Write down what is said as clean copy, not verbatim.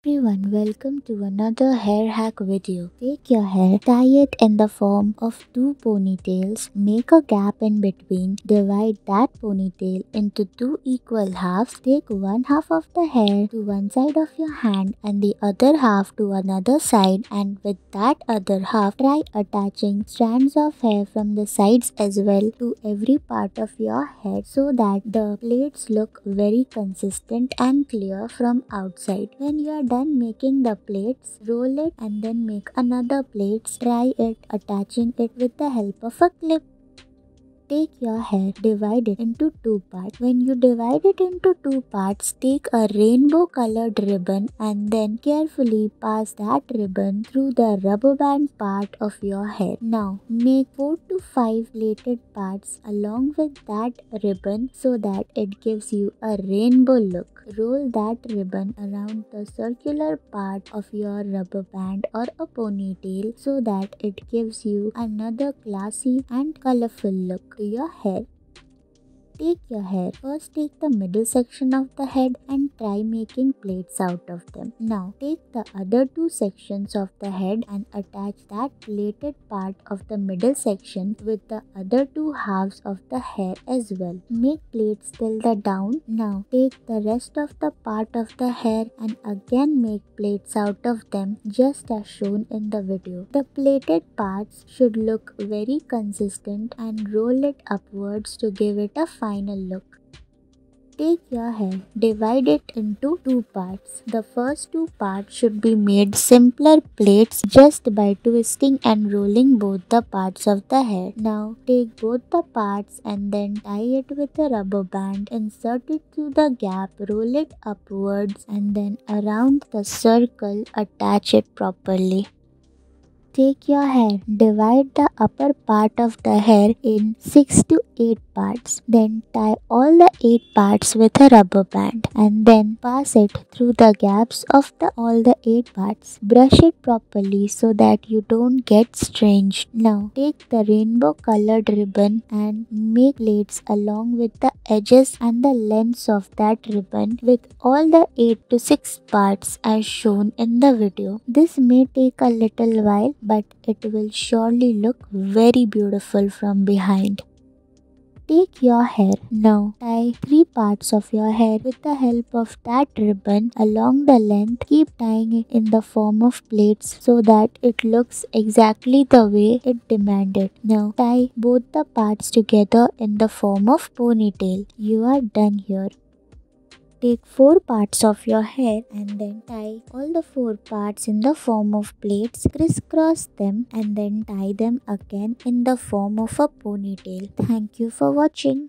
Everyone, welcome to another hair hack video. Take your hair, tie it in the form of two ponytails, make a gap in between, divide that ponytail into two equal halves, take one half of the hair to one side of your hand and the other half to another side, and with that other half, try attaching strands of hair from the sides as well to every part of your head so that the plaits look very consistent and clear from outside. When you are done making the plaits, roll it and then make another plates. Try it attaching it with the help of a clip. Take your hair, divide it into two parts. When you divide it into two parts, take a rainbow colored ribbon and then carefully pass that ribbon through the rubber band part of your hair. Now, make 4 to 5 plaited parts along with that ribbon so that it gives you a rainbow look. Roll that ribbon around the circular part of your rubber band or a ponytail so that it gives you another classy and colorful look to your hair. Take your hair. First take the middle section of the head and try making plaits out of them. Now take the other two sections of the head and attach that plaited part of the middle section with the other two halves of the hair as well. Make plaits till the down. Now take the rest of the part of the hair and again make plaits out of them just as shown in the video. The plaited parts should look very consistent and roll it upwards to give it a final look. Take your hair, divide it into two parts. The first two parts should be made simpler plaits just by twisting and rolling both the parts of the hair. Now take both the parts and then tie it with a rubber band. Insert it through the gap, roll it upwards and then around the circle attach it properly. Take your hair, divide the upper part of the hair in 6 to 8 parts. Then tie all the 8 parts with a rubber band and then pass it through the gaps of all the 8 parts. Brush it properly so that you don't get strange. Now take the rainbow colored ribbon and make plaits along with the edges and the lengths of that ribbon with all the 8 to 6 parts as shown in the video. This may take a little while, but it will surely look very beautiful from behind. Take your hair. Now tie 3 parts of your hair with the help of that ribbon along the length. Keep tying it in the form of plaits so that it looks exactly the way it demanded. Now tie both the parts together in the form of ponytail. You are done here. Take 4 parts of your hair and then tie all the 4 parts in the form of plaits, crisscross them and then tie them again in the form of a ponytail. Thank you for watching.